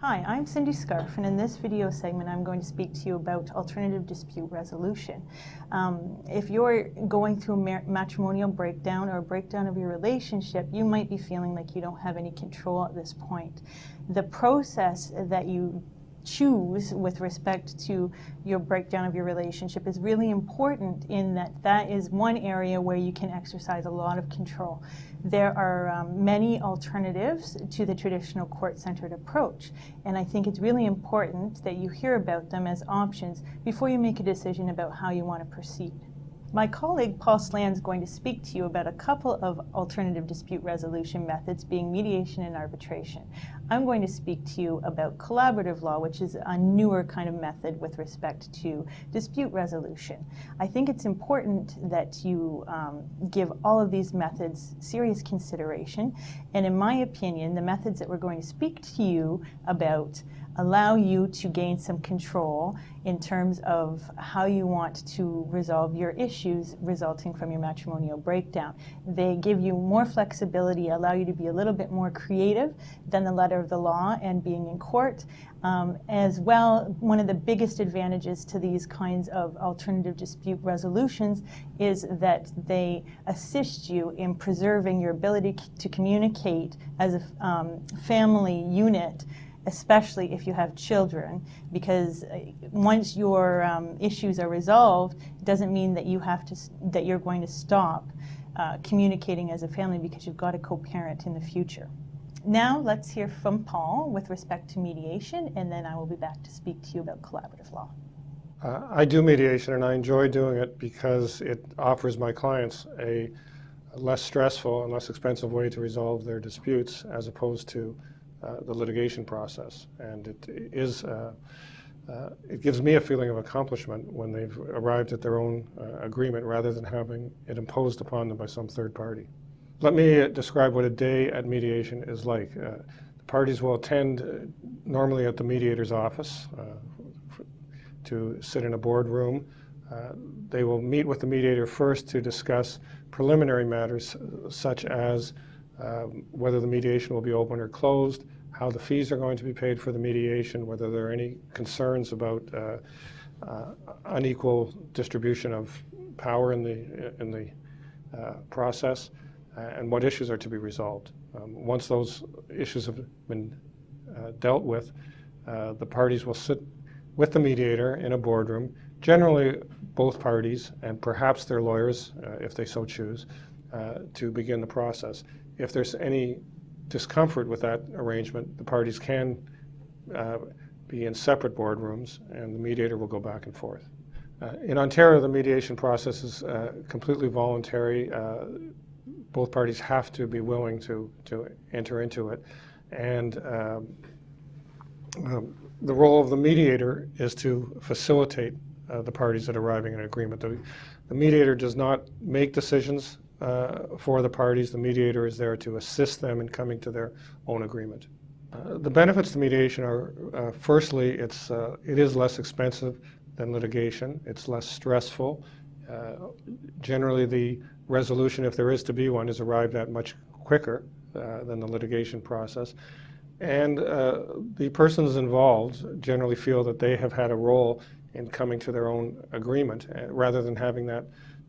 Hi, I'm Cindy Scarf, and in this video segment I'm going to speak to you about alternative dispute resolution. If you're going through a matrimonial breakdown or a breakdown of your relationship, you might be feeling like you don't have any control at this point. The process that you choose with respect to your breakdown of your relationship is really important in that that is one area where you can exercise a lot of control. There are many alternatives to the traditional court-centered approach, and I think it's really important that you hear about them as options before you make a decision about how you want to proceed. My colleague Paul Slan is going to speak to you about a couple of alternative dispute resolution methods, being mediation and arbitration. I'm going to speak to you about collaborative law, which is a newer kind of method with respect to dispute resolution. I think it's important that you give all of these methods serious consideration, and in my opinion, the methods that we're going to speak to you about allow you to gain some control in terms of how you want to resolve your issues resulting from your matrimonial breakdown. They give you more flexibility, allow you to be a little bit more creative than the letter of the law and being in court. As well, one of the biggest advantages to these kinds of alternative dispute resolutions is that they assist you in preserving your ability to communicate as a family unit, especially if you have children, because once your issues are resolved, it doesn't mean that you're going to stop communicating as a family, because you've got a co-parent in the future. Now let's hear from Paul with respect to mediation, and then I will be back to speak to you about collaborative law. I do mediation, and I enjoy doing it because it offers my clients a less stressful and less expensive way to resolve their disputes, as opposed to the litigation process. And it gives me a feeling of accomplishment when they've arrived at their own agreement, rather than having it imposed upon them by some third party. Let me describe what a day at mediation is like. The parties will attend normally at the mediator's office to sit in a boardroom. They will meet with the mediator first to discuss preliminary matters, such as whether the mediation will be open or closed, how the fees are going to be paid for the mediation, whether there are any concerns about unequal distribution of power in the process, and what issues are to be resolved. Once those issues have been dealt with, the parties will sit with the mediator in a boardroom, generally both parties and perhaps their lawyers, if they so choose, to begin the process. If there's any discomfort with that arrangement, the parties can be in separate boardrooms, and the mediator will go back and forth. In Ontario, the mediation process is completely voluntary. Both parties have to be willing to enter into it. And the role of the mediator is to facilitate the parties at arriving at an agreement. The mediator does not make decisions for the parties. The mediator is there to assist them in coming to their own agreement. The benefits to mediation are, firstly, it is less expensive than litigation. It's less stressful. Generally, the resolution, if there is to be one, is arrived at much quicker than the litigation process. And the persons involved generally feel that they have had a role in coming to their own agreement, rather than having that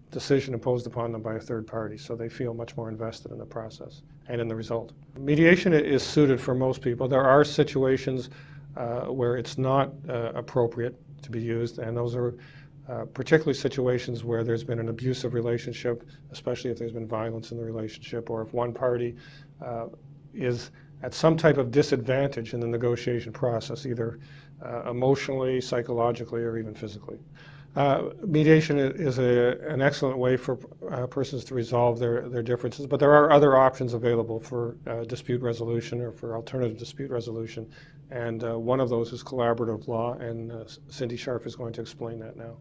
decision imposed upon them by a third party. So they feel much more invested in the process and in the result. Mediation is suited for most people. There are situations where it's not appropriate to be used, and those are particularly situations where there's been an abusive relationship, especially if there's been violence in the relationship, or if one party is at some type of disadvantage in the negotiation process, either emotionally, psychologically, or even physically. Mediation is an excellent way for persons to resolve their differences, but there are other options available for dispute resolution or for alternative dispute resolution, and one of those is collaborative law, and Cindy Sharp is going to explain that now.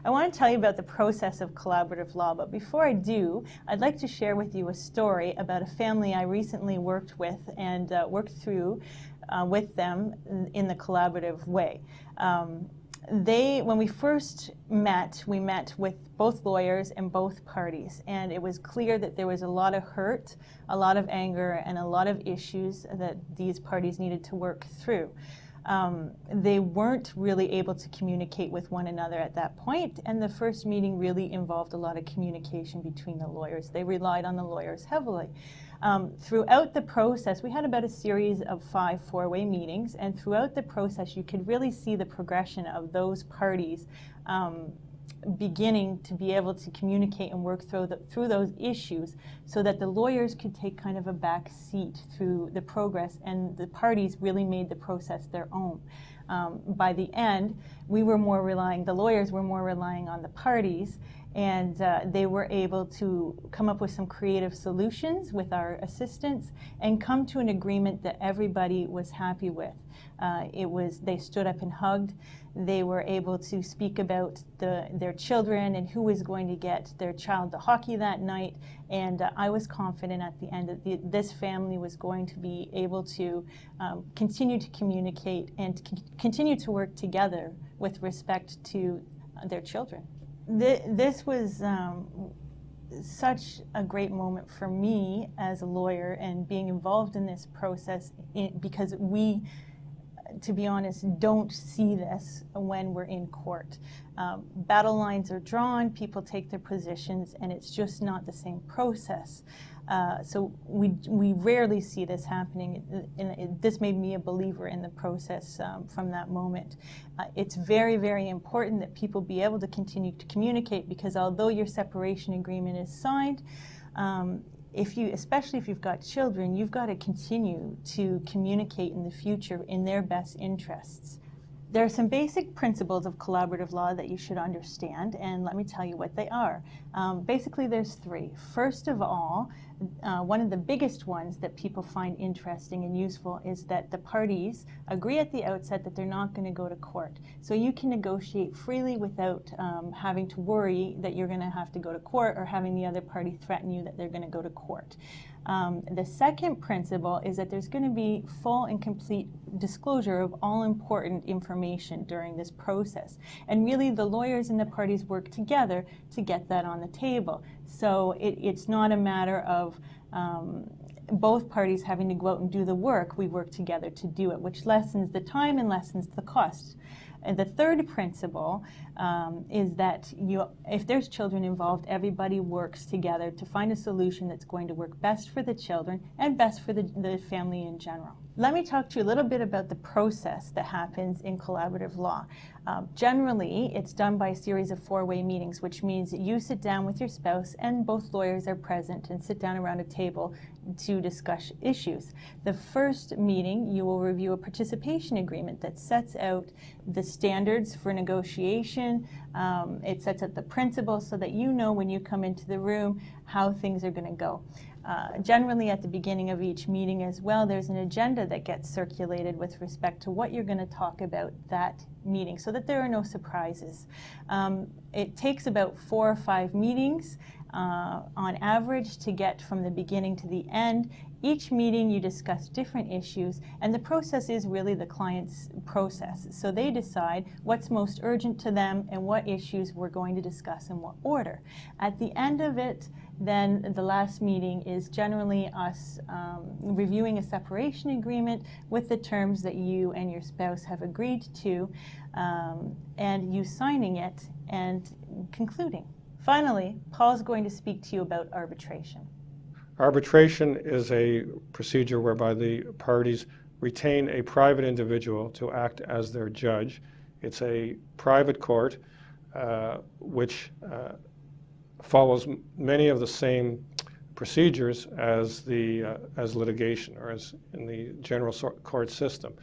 I want to tell you about the process of collaborative law, but before I do, I'd like to share with you a story about a family I recently worked with and worked through with them in the collaborative way. when we first met, we met with both lawyers and both parties, and it was clear that there was a lot of hurt, a lot of anger, and a lot of issues that these parties needed to work through. They weren't really able to communicate with one another at that point, and the first meeting really involved a lot of communication between the lawyers. They relied on the lawyers heavily. Throughout the process, we had about a series of 5 four-way meetings, and throughout the process you could really see the progression of those parties beginning to be able to communicate and work through those issues, so that the lawyers could take kind of a back seat through the progress, and the parties really made the process their own. By the end, the lawyers were more relying on the parties, and they were able to come up with some creative solutions with our assistance and come to an agreement that everybody was happy with. They stood up and hugged. They were able to speak about their children and who was going to get their child to hockey that night, and I was confident at the end that this family was going to be able to continue to communicate and continue to work together with respect to their children. This was such a great moment for me as a lawyer and being involved in this process, because we, to be honest, don't see this when we're in court. Battle lines are drawn, people take their positions, and it's just not the same process. So we rarely see this happening, and this made me a believer in the process from that moment. It's very, very important that people be able to continue to communicate, because although your separation agreement is signed, especially if you've got children, you've got to continue to communicate in the future in their best interests. There are some basic principles of collaborative law that you should understand, and let me tell you what they are. Basically, there's 3. First of all, one of the biggest ones that people find interesting and useful is that the parties agree at the outset that they're not going to go to court. So you can negotiate freely without having to worry that you're going to have to go to court, or having the other party threaten you that they're going to go to court. The second principle is that there's going to be full and complete disclosure of all important information during this process. And really, the lawyers and the parties work together to get that on the table. So it's not a matter of both parties having to go out and do the work. We work together to do it, which lessens the time and lessens the cost. And the third principle is that if there's children involved, everybody works together to find a solution that's going to work best for the children and best for the family in general. Let me talk to you a little bit about the process that happens in collaborative law. Generally, it's done by a series of 4-way meetings, which means that you sit down with your spouse and both lawyers are present and sit down around a table to discuss issues. The first meeting, you will review a participation agreement that sets out the standards for negotiation. It sets out the principles so that you know when you come into the room how things are going to go. Generally, at the beginning of each meeting as well, there's an agenda that gets circulated with respect to what you're going to talk about that meeting, so that there are no surprises. It takes about 4 or 5 meetings on average to get from the beginning to the end. Each meeting you discuss different issues, and the process is really the client's process. So they decide what's most urgent to them and what issues we're going to discuss in what order. At the end of it, then the last meeting is generally us reviewing a separation agreement with the terms that you and your spouse have agreed to, and you signing it and concluding. Finally, Paul's going to speak to you about arbitration. Arbitration is a procedure whereby the parties retain a private individual to act as their judge. It's a private court which follows many of the same procedures as litigation, or as in the general court system.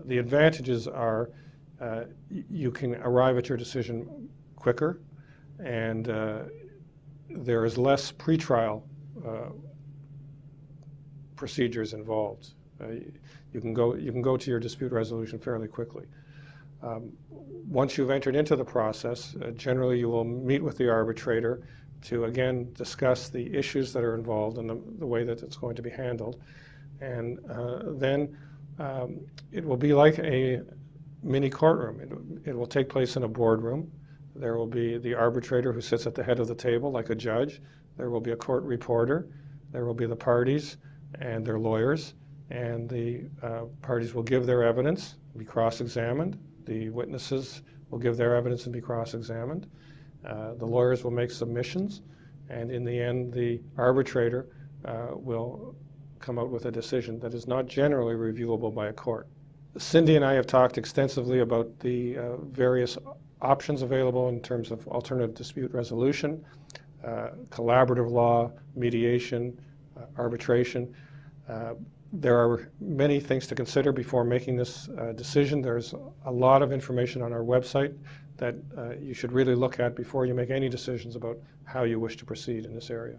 The advantages are you can arrive at your decision quicker, and there is less pretrial procedures involved. You can go to your dispute resolution fairly quickly. Once you've entered into the process, generally you will meet with the arbitrator to again discuss the issues that are involved and the way that it's going to be handled. And then it will be like a mini courtroom. It will take place in a boardroom. There will be the arbitrator who sits at the head of the table like a judge. There will be a court reporter. There will be the parties and their lawyers, and the parties will give their evidence, be cross-examined. The witnesses will give their evidence and be cross-examined. The lawyers will make submissions, and in the end, the arbitrator will come out with a decision that is not generally reviewable by a court. Cindy and I have talked extensively about the various options available in terms of alternative dispute resolution, collaborative law, mediation, arbitration. There are many things to consider before making this decision. There's a lot of information on our website that you should really look at before you make any decisions about how you wish to proceed in this area.